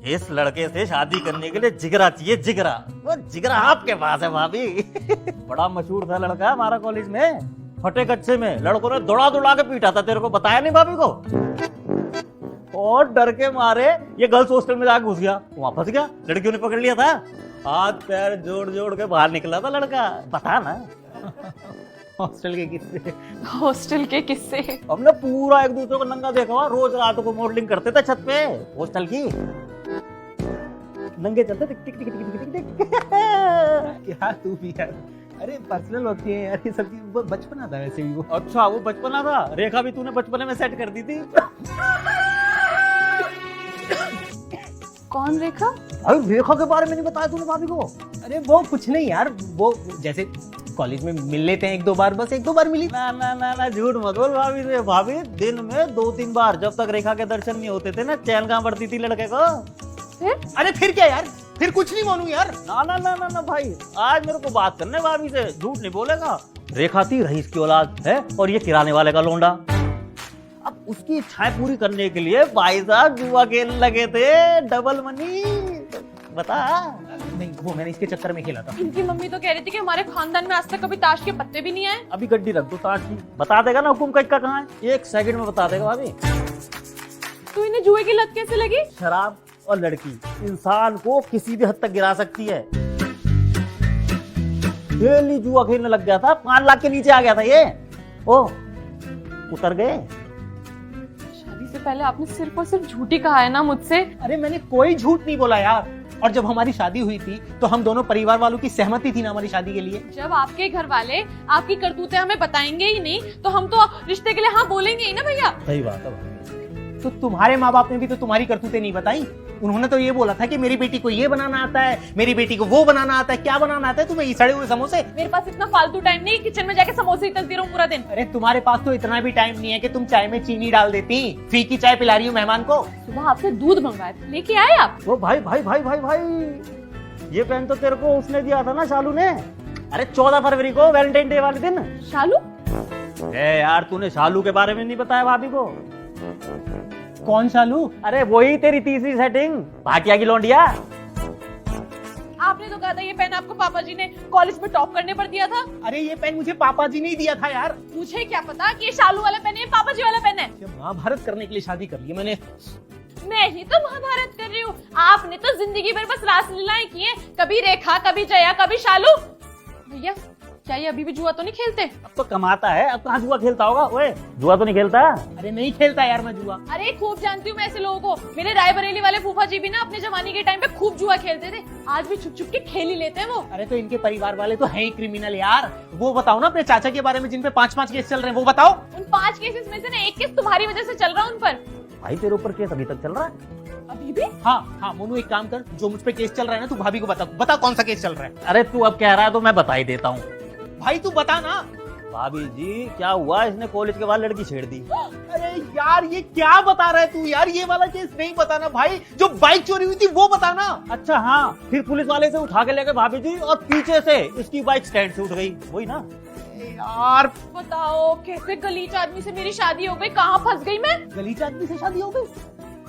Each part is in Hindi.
इस लड़के से शादी करने के लिए जिगरा चाहिए, जिगरा। वो जिगरा आपके पास है भाभी। बड़ा मशहूर था लड़का हमारा कॉलेज में, फटे कच्चे में लड़कों ने दौड़ा दौड़ा के पीटा था। तेरे को बताया नहीं भाभी को? और डर के मारे ये गर्ल्स हॉस्टल में जाके घुस गया, वहां फंस गया, लड़कियों ने पकड़ लिया था। हाथ पैर जोड़ जोड़ के बाहर निकला था लड़का। बता ना। हॉस्टल के किस्से। हॉस्टल के किस्से। हमने पूरा एक दूसरे को नंगा देखा हुआ, रोज रात को मॉडलिंग करते थे छत पे हॉस्टल की। नंगे चलते टिक टिक टिक टिक टिक टिक। क्या तू भी यार, अरे पर्सनल होती है यार ये सब चीज, वो बचपना था वैसे भी वो। अच्छा वो बचपना था। रेखा भी तूने बचपने में सेट कर दी थी। कौन रेखा? अरे रेखा के बारे में नहीं बताया तूने भाभी को? अरे वो कुछ नहीं यार, वो जैसे कॉलेज में मिल लेते हैं एक दो बार, बस एक दो बार मिली। ना ना ना ना झूठ मत बोल भाभी से। भाभी दिन में 2-3 बार, जब तक रेखा के दर्शन नहीं होते थे ना, चैन कहाँ पड़ती थी लड़के को। फिर? अरे फिर क्या यार, फिर कुछ नहीं मानू यार। ना ना ना ना ना भाई, आज मेरे को बात करने भाभी से, झूठ नहीं बोलेगा। रेखा थी रईस की औलाद है और ये किराने वाले का लोंडा। अब उसकी इच्छाएं पूरी करने के लिए भाई साहब जुआ खेलने लगे थे, डबल मनी। बता। नहीं वो मैंने इसके चक्कर में खेला था। इनकी मम्मी तो कह रही थी कि हमारे खानदान में आज तक कभी ताश के पत्ते भी नहीं आए। अभी गड्डी रख दो ताश की, बता देगा ना हुकुम का इक्का कहाँ है, 1 सेकंड में बता देगा भाभी। तो इन्हें जुए की लत कैसे लगी? शराब और लड़की इंसान को किसी भी हद तक गिरा सकती है। डेली जुआ खेलने लग गया था, 5 लाख के नीचे आ गया था ये। ओ उतर गए। शादी से पहले आपने सिर्फ और सिर्फ झूठी कहा है ना मुझसे। अरे मैंने कोई झूठ नहीं बोला यार। और जब हमारी शादी हुई थी तो हम दोनों परिवार वालों की सहमति थी ना हमारी शादी के लिए। जब आपके घर वाले आपकी करतूतें हमें बताएंगे ही नहीं तो हम तो रिश्ते के लिए हाँ बोलेंगे ही ना भैया। सही बात है भाई। तो तुम्हारे माँ बाप ने भी तो तुम्हारी करतूतें नहीं बताई। उन्होंने तो ये बोला था कि मेरी बेटी को ये बनाना आता है, मेरी बेटी को वो बनाना आता है। क्या बनाना आता है तुम्हें? ये सड़े हुए समोसे। मेरे पास इतना फालतू टाइम नहीं किचन में जाके समोसे ही तलती रहूं पूरा दिन। अरे तुम्हारे पास तो इतना भी टाइम नहीं है कि तुम चाय में चीनी डाल देती। फ्री की चाय पिला रही हूँ मेहमान को। सुबह आपसे दूध मंगवाया था, लेके आए आप? ओ भाई भाई भाई भाई भाई, ये पेन तो तेरे को उसने दिया था ना, शालू ने। अरे 14 फरवरी को, वैलेंटाइन डे वाले दिन। शालू? ए यार तूने शालू के बारे में नहीं बताया भाभी को? कौन शालू? अरे वही तेरी तीसरी सेटिंग, भाटिया की लौंडिया। आपने तो कहा था ये पेन आपको पापा जी ने कॉलेज में टॉप करने पर दिया था। अरे ये पेन मुझे पापा जी ने ही दिया था यार। मुझे क्या पता कि ये शालू वाला पेन है, पापा जी वाला पेन है। महाभारत करने के लिए शादी कर ली मैंने। मैं ही तो महाभारत कर रही हूँ। आपने तो जिंदगी भर बस रासलीलाएं की हैं, कभी रेखा, कभी जया, कभी शालू। भैया क्या ये अभी भी जुआ तो नहीं खेलते? अब तो कमाता है, अब कहाँ जुआ खेलता होगा? ओए जुआ तो नहीं खेलता? अरे नहीं खेलता यार मैं जुआ। अरे खूब जानती हूँ मैं ऐसे लोगों को। मेरे रायबरेली वाले फूफा जी भी ना अपने जमाने के टाइम पे खूब जुआ खेलते थे। आज भी छुप छुप के खेल ही लेते हैं वो। अरे तो इनके परिवार वाले तो है ही क्रिमिनल यार। वो बताओ ना अपने चाचा के बारे में जिन पे 5-5 केस चल रहे हैं, वो बताओ। उन 5 केसेस में से ना 1 केस तुम्हारी वजह से चल रहा है उन पर। भाई तेरे ऊपर केस अभी तक चल रहा है? अभी भी? हाँ मोनू एक काम कर, जो मुझ पे केस चल रहा है ना तू भाभी को बता कौन सा केस चल रहा है। अरे तू अब कह रहा है तो मैं बता ही देता हूँ। भाई तू बता ना। भाभी जी क्या हुआ, इसने कॉलेज के बाद लड़की छेड़ दी। अरे यार ये क्या बता रहा है तू यार? ये वाला केस नहीं बताना भाई, जो बाइक चोरी हुई थी वो बताना। अच्छा हाँ, फिर पुलिस वाले से उठा के ले गए भाभी जी और पीछे से इसकी बाइक स्टैंड से उठ गई, वही ना? यार बताओ कैसे गलीच आदमी से मेरी शादी हो गई, कहाँ फंस गई मैं? गलीच आदमी से शादी हो गई?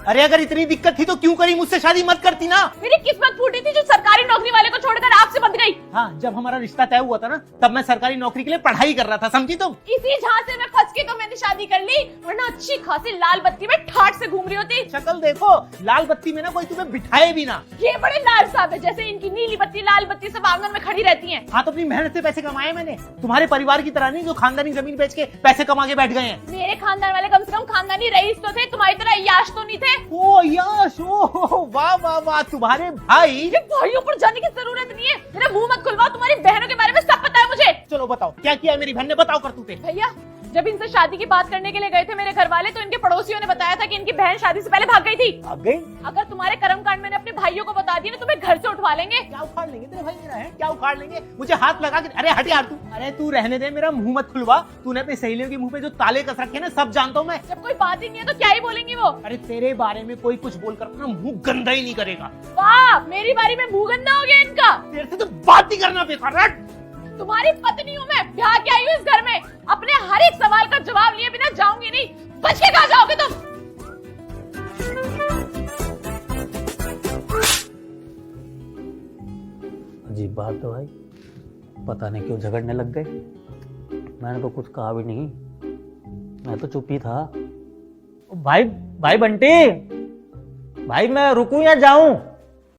अरे अगर इतनी दिक्कत थी तो क्यों करी? मुझसे शादी मत करती ना। मेरी किस्मत फूटी थी जो सरकारी नौकरी वाले को छोड़कर आपसे बंध गई। हाँ जब हमारा रिश्ता तय हुआ था ना तब मैं सरकारी नौकरी के लिए पढ़ाई कर रहा था, समझी तुम? इसी झांसे में फंस के तो मैंने शादी कर ली, वरना अच्छी खासी लाल बत्ती में ठाट से घूम रही होती। शक्ल देखो, लाल बत्ती में ना कोई तुम्हें बिठाए भी ना। ये बड़े लाल साहब है, जैसे इनकी नीली बत्ती लाल बत्ती सब आंगन में खड़ी रहती हैं। हाँ तो अपनी मेहनत से पैसे कमाए मैंने, तुम्हारे परिवार की तरह नहीं जो खानदानी जमीन बेच के पैसे कमा के बैठ गए हैं। मेरे खानदान वाले कम से कम खानदानी रईस तो थे, तुम्हारी तरह याश तो नहीं थे। ओ याश, ओ वाह वाह वाह, तुम्हारे भाई। ये भाइयों पर जाने की जरूरत नहीं है, मेरा मुंह मत खुलवाओ, तुम्हारी बहनों के बारे में सब पता है मुझे। चलो बताओ क्या किया है मेरी बहन ने, बताओ करतूते। भैया जब इनसे शादी की बात करने के लिए गए थे मेरे घर वाले तो इनके पड़ोसियों ने बताया था कि इनकी बहन शादी से पहले भाग गई थी। भाग गई? अगर तुम्हारे कर्मकांड मैंने अपने भाइयों को बता दिया ना तुम्हें घर से उठवा लेंगे। क्या उखाड़ लेंगे? तेरे भाई मेरा है, क्या उखाड़ लेंगे? मुझे हाथ लगा के, अरे हट यार तू। अरे तू रहने दे, मेरा मुंह मत खुलवा। तूने अपनी सहेलियों के मुंह पे जो ताले कस रखे ना सब जानता हूँ मैं। जब कोई बात ही नहीं है तो क्या ही बोलेंगी वो। अरे तेरे बारे में कोई कुछ बोलकर अपना मुंह गंदा ही नहीं करेगा। वाह मेरी बारी में मुंह गंदा हो गया इनका। तेरे से तो बात ही करना बेकार है। तुम्हारी पत्नी हूँ मैं, ब्याह के आई हूँ इस घर में, अपने हर एक सवाल का जवाब लिए बिना जाऊंगी नहीं। बच के कहाँ जाओगे तुम? अजीब बात है भाई, पता नहीं क्यों झगड़ने लग गए। मैंने तो कुछ कहा भी नहीं, मैं तो चुप ही था। भाई भाई बंटी, भाई मैं रुकूं या जाऊं?